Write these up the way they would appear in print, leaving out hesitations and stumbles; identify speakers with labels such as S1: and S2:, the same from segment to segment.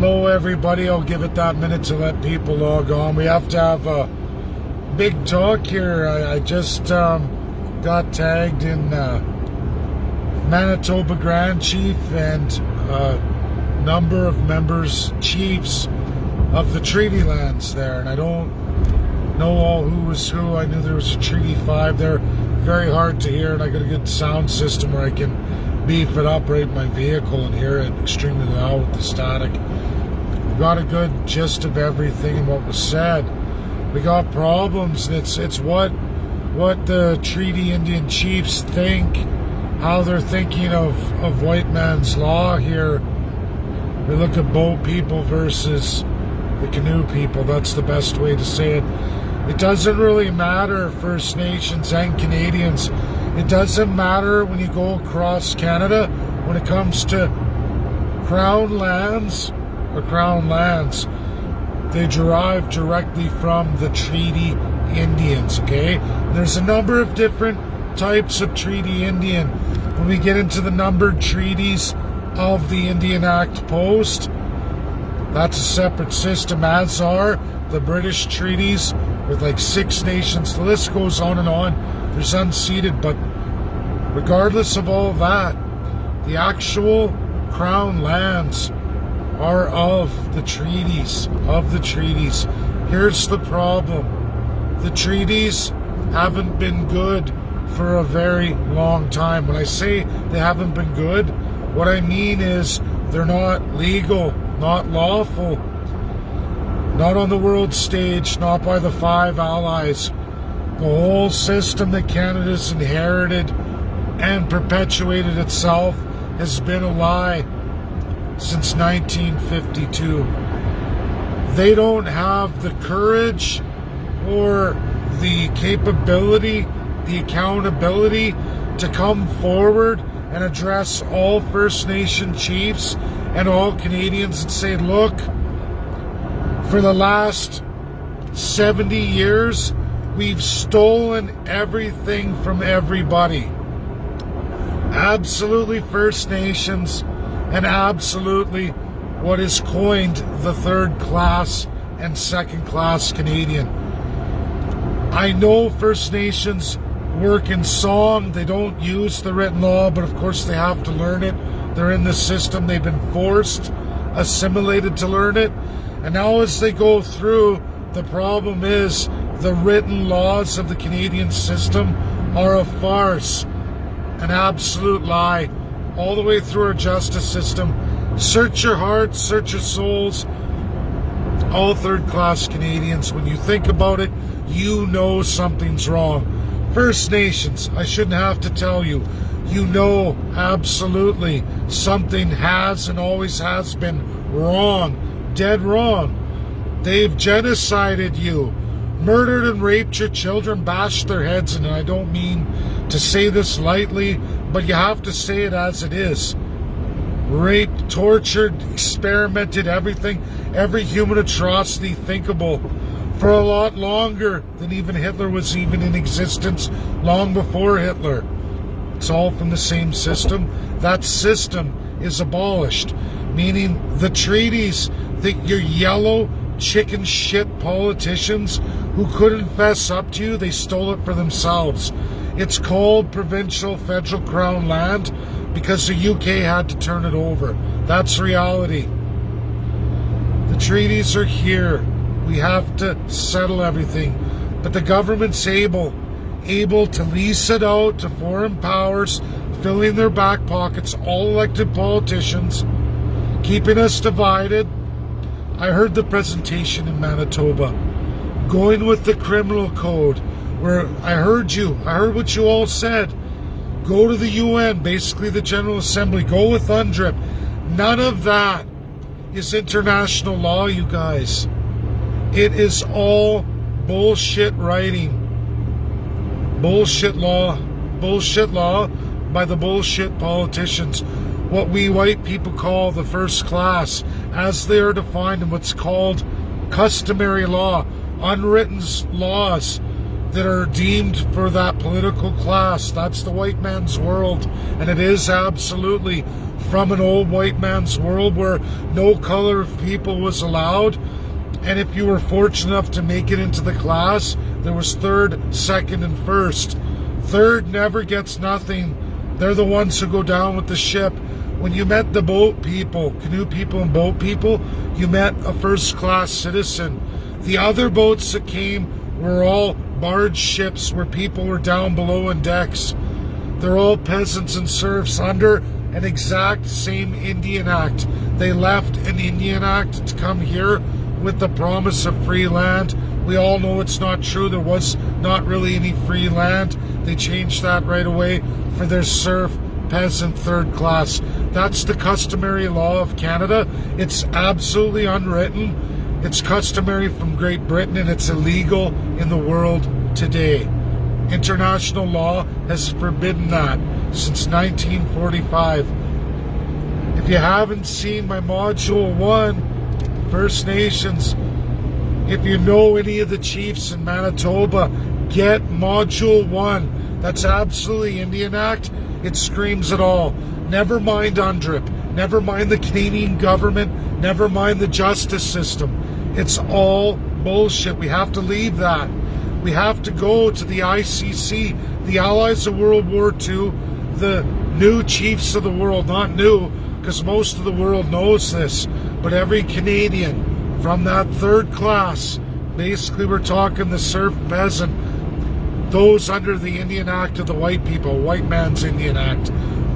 S1: Hello everybody, I'll give it that minute to let people log on. We have to have a big talk here. I just got tagged in Manitoba Grand Chief and a number of members, chiefs of the treaty lands there, and I don't know all who was who. I knew there was a Treaty 5 there, very hard to hear, and I got a good sound system where I can beef it up right in my vehicle and hear it extremely loud with the static. Got a good gist of everything and what was said. We got problems, and it's what the Treaty Indian chiefs think, how they're thinking of white man's law here. We look at boat people versus the canoe people. That's the best way to say it. It doesn't really matter, First Nations and Canadians. It doesn't matter when you go across Canada when it comes to Crown lands or Crown lands. They derive directly from the Treaty Indians, okay? There's a number of different types of Treaty Indian. When we get into the numbered treaties of the Indian Act Post, that's a separate system, as are the British treaties with like 6 nations. The list goes on and on. There's unceded, but regardless of all that, the actual Crown lands are of the treaties. Here's the problem. The treaties haven't been good for a very long time. When I say they haven't been good, what I mean is they're not legal, not lawful, not on the world stage, not by the 5 allies. The whole system that Canada's inherited and perpetuated itself has been a lie since 1952. They don't have the courage or the capability, the accountability to come forward and address all First Nation chiefs and all Canadians and say, look, for the last 70 years, we've stolen everything from everybody. Absolutely First Nations, and absolutely what is coined the third class and second class Canadian. I know First Nations work in song. They don't use the written law, but of course they have to learn it. They're in the system. They've been forced, assimilated to learn it. And now as they go through, the problem is the written laws of the Canadian system are a farce, an absolute lie, all the way through our justice system. Search your hearts, search your souls. All third-class Canadians, when you think about it, you know something's wrong. First Nations, I shouldn't have to tell you, you know absolutely something has and always has been wrong. Dead wrong. They've genocided you, murdered and raped your children, bashed their heads in, and I don't mean to say this lightly, but you have to say it as it is. Raped, tortured, experimented, everything, every human atrocity thinkable for a lot longer than even Hitler was even in existence, long before Hitler. It's all from the same system. That system is abolished, meaning the treaties that your yellow chicken shit politicians who couldn't fess up to you, they stole it for themselves. It's called provincial federal crown land because the UK had to turn it over. That's reality. The treaties are here. We have to settle everything. But the government's able to lease it out to foreign powers, filling their back pockets, all elected politicians, keeping us divided. I heard the presentation in Manitoba, going with the criminal code, where I heard what you all said. Go to the UN, basically the General Assembly, go with UNDRIP. None of that is international law, you guys. It is all bullshit writing. Bullshit law by the bullshit politicians. What we white people call the first class, as they are defined in what's called customary law, unwritten laws that are deemed for that political class. That's the white man's world. And it is absolutely from an old white man's world where no color of people was allowed. And if you were fortunate enough to make it into the class, there was third, second, and first. Third never gets nothing. They're the ones who go down with the ship. When you met the boat people, canoe people and boat people, you met a first-class citizen. The other boats that came were all barge ships where people were down below in decks. They're all peasants and serfs under an exact same Indian Act. They left an Indian Act to come here with the promise of free land. We all know it's not true. There was not really any free land. They changed that right away for their serf, peasant, third class. That's the customary law of Canada. It's absolutely unwritten. It's customary from Great Britain, and it's illegal in the world today. International law has forbidden that since 1945. If you haven't seen my Module 1, First Nations, if you know any of the chiefs in Manitoba, get Module 1. That's absolutely Indian Act. It screams it all. Never mind UNDRIP. Never mind the Canadian government. Never mind the justice system. It's all bullshit. We have to leave that. We have to go to the ICC, the allies of World War II, the new chiefs of the world. Not new, because most of the world knows this, but every Canadian from that third class, basically we're talking the serf peasant, those under the Indian Act of the white people, white man's Indian Act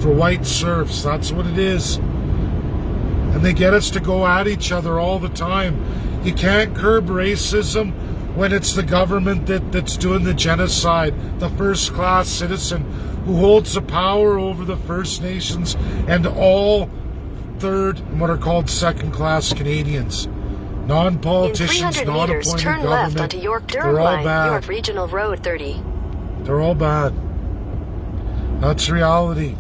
S1: for white serfs. That's what it is. And they get us to go at each other all the time. You can't curb racism when it's the government that's doing the genocide, the first-class citizen who holds the power over the First Nations and all third and what are called second-class Canadians. Non-politicians, not appointed
S2: turn
S1: government.
S2: left onto York
S1: They're all bad.
S2: York Regional Road 30.
S1: They're all bad. That's reality.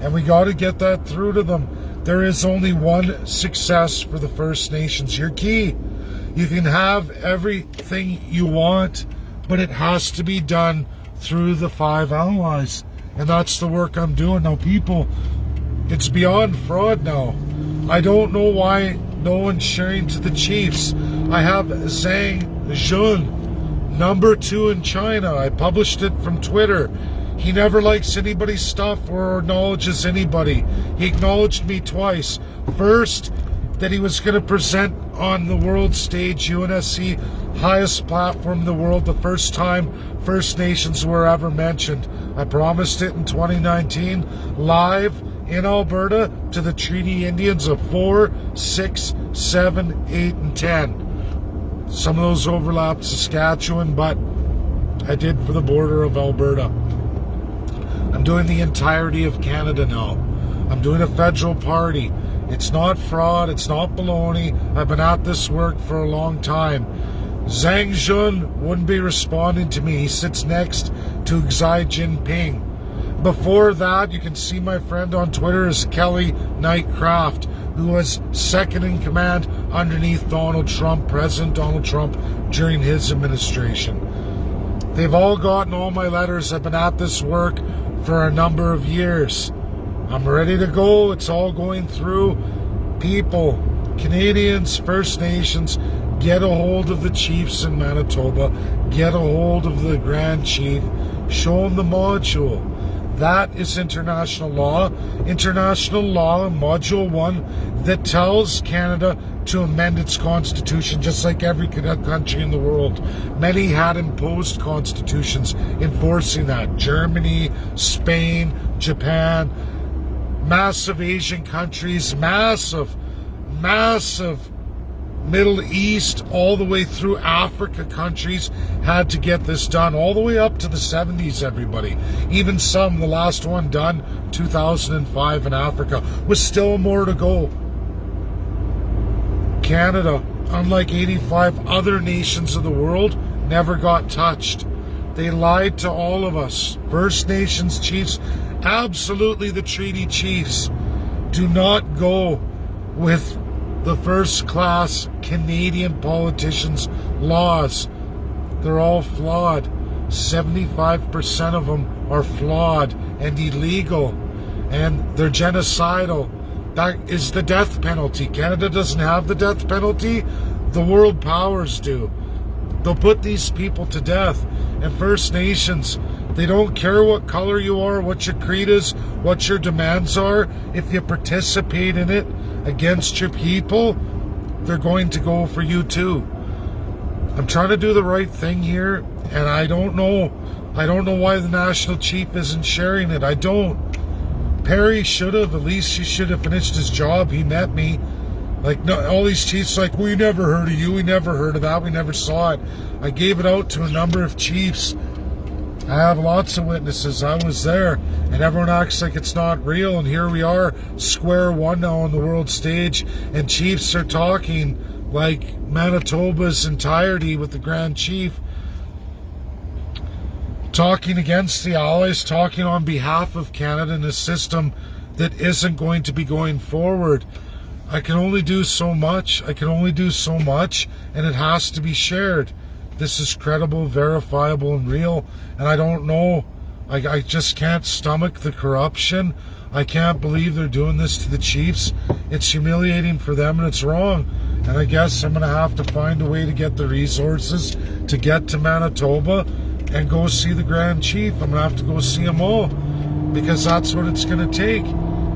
S1: And we got to get that through to them. There is only one success for the First Nations. Your key. You can have everything you want, but it has to be done through the 5 allies. And that's the work I'm doing. Now, people, it's beyond fraud now. I don't know why no one's sharing to the chiefs. I have Zhang Jun, number 2 in China. I published it from Twitter. He never likes anybody's stuff or acknowledges anybody. He acknowledged me twice. First, that he was going to present on the world stage, UNSC, highest platform in the world, the first time First Nations were ever mentioned. I promised it in 2019, live in Alberta to the Treaty Indians of 4, 6, 7, 8, and 10. Some of those overlapped Saskatchewan, but I did for the border of Alberta. I'm doing the entirety of Canada now. I'm doing a federal party. It's not fraud. It's not baloney. I've been at this work for a long time. Zhang Jun wouldn't be responding to me. He sits next to Xi Jinping. Before that, you can see my friend on Twitter is Kelly Knightcraft, who was second in command underneath Donald Trump, President Donald Trump, during his administration. They've all gotten all my letters. I've been at this work for a number of years. I'm ready to go. It's all going through. People, Canadians, First Nations, get a hold of the chiefs in Manitoba. Get a hold of the Grand Chief. Show them the module. That is international law. International law, Module 1, that tells Canada to amend its constitution, just like every country in the world. Many had imposed constitutions enforcing that. Germany, Spain, Japan, massive Asian countries, massive Middle East, all the way through Africa countries had to get this done, all the way up to the 70s, everybody. Even some, the last one done, 2005 in Africa, was still more to go. Canada, unlike 85 other nations of the world, never got touched. They lied to all of us. First Nations chiefs, absolutely the treaty chiefs, do not go with the first-class Canadian politicians' laws. They're all flawed. 75% of them are flawed and illegal, and they're genocidal. That is the death penalty. Canada doesn't have the death penalty. The world powers do. They'll put these people to death. And First Nations, they don't care what color you are, what your creed is, what your demands are. If you participate in it against your people, they're going to go for you too. I'm trying to do the right thing here, and I don't know why the national chief isn't sharing it. I don't. Perry should have. At least he should have finished his job. He met me. Like, no, all these chiefs like, we never heard of you, we never heard of that, we never saw it. I gave it out to a number of chiefs. I have lots of witnesses. I was there, and everyone acts like it's not real, and here we are, square one now on the world stage, and chiefs are talking like Manitoba's entirety with the Grand Chief, talking against the Allies, talking on behalf of Canada in a system that isn't going to be going forward. I can only do so much. I can only do so much, and it has to be shared. This is credible, verifiable, and real, and I don't know. I just can't stomach the corruption. I can't believe they're doing this to the chiefs. It's humiliating for them, and it's wrong. And I guess I'm going to have to find a way to get the resources to get to Manitoba and go see the Grand Chief. I'm going to have to go see them all, because that's what it's going to take.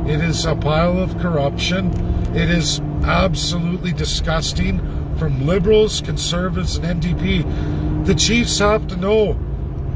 S1: It is a pile of corruption. It is absolutely disgusting from Liberals, Conservatives, and NDP. The chiefs have to know,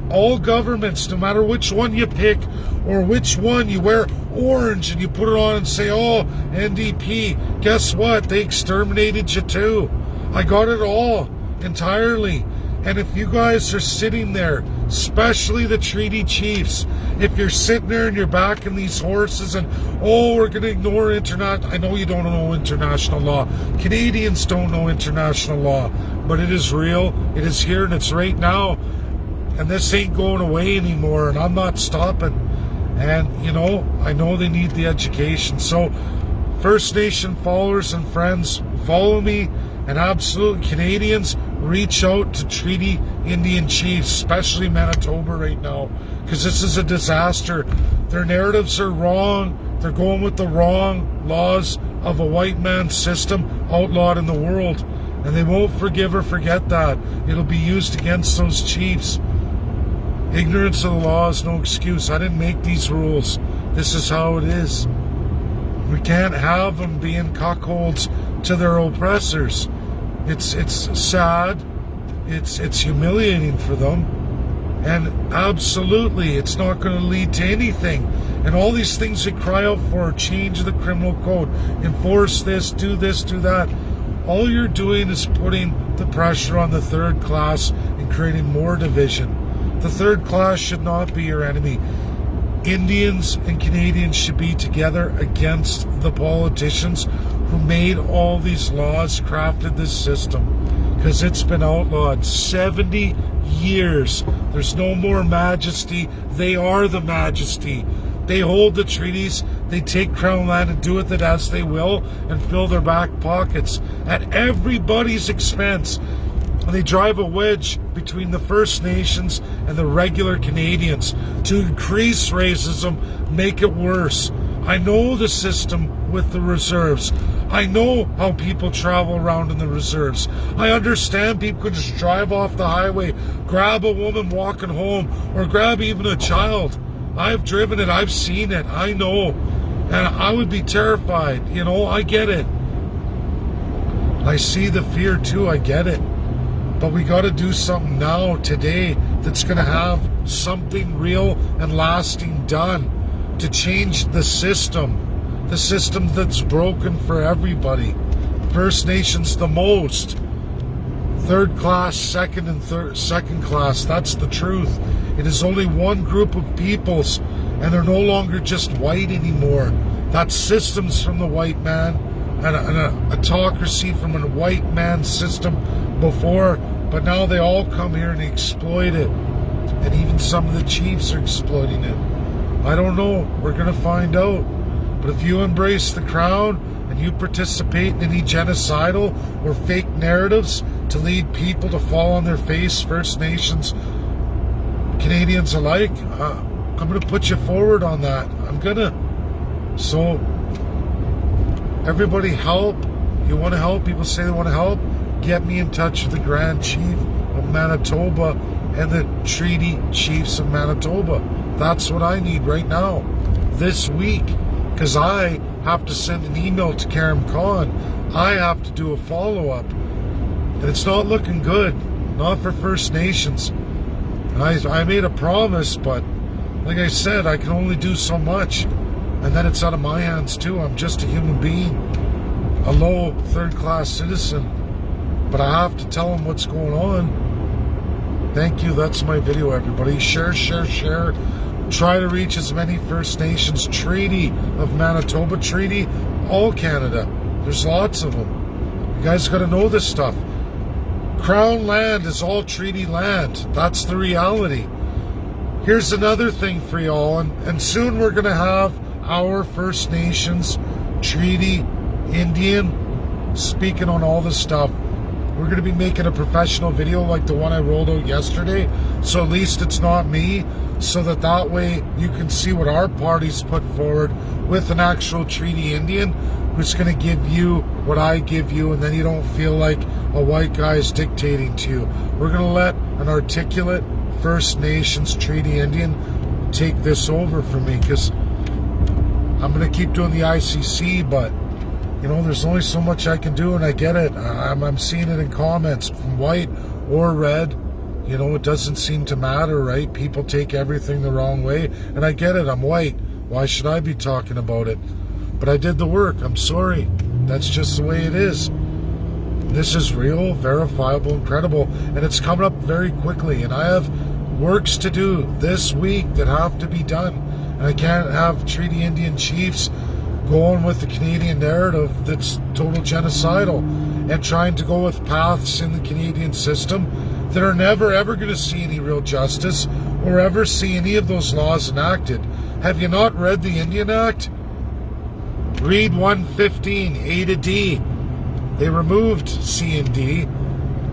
S1: all governments, no matter which one you pick or which one you wear orange and you put it on and say, oh, NDP, guess what? They exterminated you too. I got it all entirely. And if you guys are sitting there, especially the treaty chiefs, if you're sitting there and you're backing these horses and, oh, we're going to ignore international... I know you don't know international law. Canadians don't know international law. But it is real. It is here and it's right now. And this ain't going away anymore. And I'm not stopping. And, you know, I know they need the education. So, First Nation followers and friends, follow me. And absolute Canadians, reach out to Treaty Indian chiefs, especially Manitoba right now, because this is a disaster. Their narratives are wrong. They're going with the wrong laws of a white man's system outlawed in the world. And they won't forgive or forget that. It'll be used against those chiefs. Ignorance of the law is no excuse. I didn't make these rules. This is how it is. We can't have them being cuckolds to their oppressors. It's sad, it's humiliating for them, and absolutely it's not going to lead to anything. And all these things we cry out for, change the criminal code, enforce this, do that, all you're doing is putting the pressure on the third class and creating more division. The third class should not be your enemy. Indians and Canadians should be together against the politicians who made all these laws, crafted this system, because it's been outlawed 70 years. There's no more majesty. They are the majesty. They hold the treaties. They take crown land and do with it as they will and fill their back pockets at everybody's expense. And they drive a wedge between the First Nations and the regular Canadians to increase racism, make it worse. I know the system with the reserves. I know how people travel around in the reserves. I understand people could just drive off the highway, grab a woman walking home, or grab even a child. I've driven it. I've seen it. I know. And I would be terrified. You know, I get it. I see the fear too. I get it. But we got to do something now, today, that's going to have something real and lasting done to change the system that's broken for everybody. First Nations the most. Third class, second class. That's the truth. It is only one group of peoples, and they're no longer just white anymore. That system's from the white man, and a autocracy from a white man system before, but now they all come here and exploit it. And even some of the chiefs are exploiting it. I don't know. We're going to find out. But if you embrace the crown and you participate in any genocidal or fake narratives to lead people to fall on their face, First Nations, Canadians alike. I'm going to put you forward on that. I'm going to. So, everybody help. You want to help? People say they want to help. Get me in touch with the Grand Chief of Manitoba and the Treaty Chiefs of Manitoba. That's what I need right now, this week, because I have to send an email to Karim Khan. I have to do a follow-up, and it's not looking good, not for First Nations. And I made a promise, but like I said, I can only do so much, and then it's out of my hands too. I'm just a human being, a low third-class citizen, but I have to tell them what's going on. Thank you. That's my video, everybody. Share, share, share. Try to reach as many First Nations. Treaty of Manitoba, Treaty, all Canada. There's lots of them. You guys got to know this stuff. Crown land is all treaty land. That's the reality. Here's another thing for y'all, and soon we're going to have our First Nations, Treaty, Indian, speaking on all this stuff. We're going to be making a professional video like the one I rolled out yesterday, so at least it's not me, so that way you can see what our party's put forward with an actual Treaty Indian who's going to give you what I give you, and then you don't feel like a white guy's dictating to you. We're going to let an articulate First Nations Treaty Indian take this over for me, because I'm going to keep doing the ICC, but you know, there's only so much I can do, and I get it. I'm seeing it in comments from white or red. You know, it doesn't seem to matter, right? People take everything the wrong way, and I get it. I'm white. Why should I be talking about it? But I did the work. I'm sorry. That's just the way it is. This is real, verifiable, incredible, and it's coming up very quickly, and I have works to do this week that have to be done, and I can't have Treaty Indian chiefs going with the Canadian narrative that's total genocidal and trying to go with paths in the Canadian system that are never ever going to see any real justice or ever see any of those laws enacted. Have you not read the Indian Act? Read 115 A to D. They removed C and D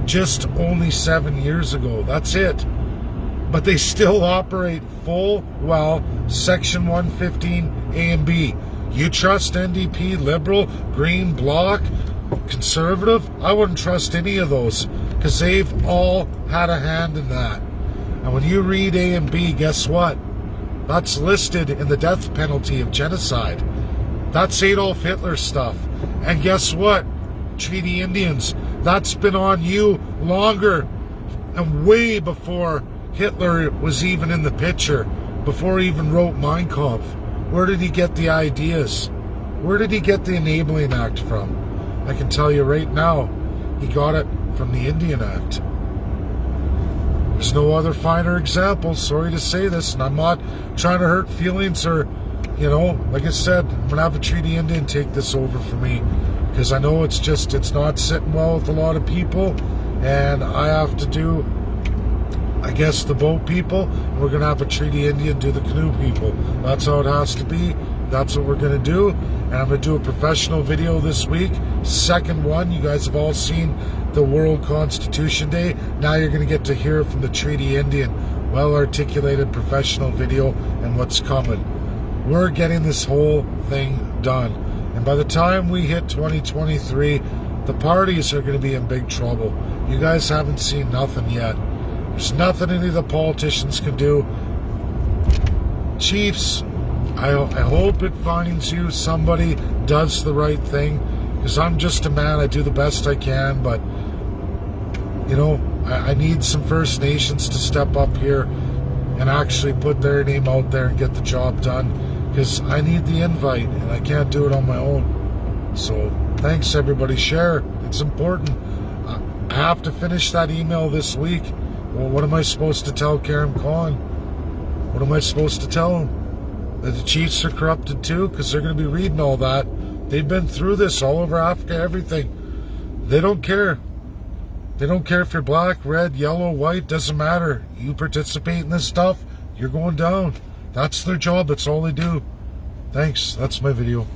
S1: just only 7 years ago. That's it. But they still operate full well Section 115 A and B. You trust NDP, Liberal, Green, Bloc, Conservative? I wouldn't trust any of those, because they've all had a hand in that. And when you read A and B, guess what? That's listed in the death penalty of genocide. That's Adolf Hitler stuff. And guess what, Treaty Indians? That's been on you longer and way before Hitler was even in the picture, before he even wrote Mein Kampf. Where did he get the ideas? Where did he get the Enabling Act from? I can tell you right now, he got it from the Indian Act. There's no other finer example. Sorry to say this, and I'm not trying to hurt feelings or, you know, like I said, I'm going to have a Treaty Indian take this over for me, because I know it's not sitting well with a lot of people, and I have to do, I guess, the boat people. We're going to have a Treaty Indian do the canoe people. That's how it has to be. That's what we're going to do. And I'm going to do a professional video this week. Second one. You guys have all seen the World Constitution Day. Now you're going to get to hear from the Treaty Indian. Well-articulated professional video and what's coming. We're getting this whole thing done. And by the time we hit 2023, the parties are going to be in big trouble. You guys haven't seen nothing yet. There's nothing any of the politicians can do. Chiefs, I hope it finds you. Somebody does the right thing, because I'm just a man. I do the best I can, but you know, I need some First Nations to step up here and actually put their name out there and get the job done, because I need the invite and I can't do it on my own. So thanks, everybody. Share. It's important. I have to finish that email this week. Well, what am I supposed to tell Karim Khan? What am I supposed to tell him? That the Chiefs are corrupted too? Because they're going to be reading all that. They've been through this all over Africa, everything. They don't care. They don't care if you're black, red, yellow, white, doesn't matter. You participate in this stuff, you're going down. That's their job. That's all they do. Thanks. That's my video.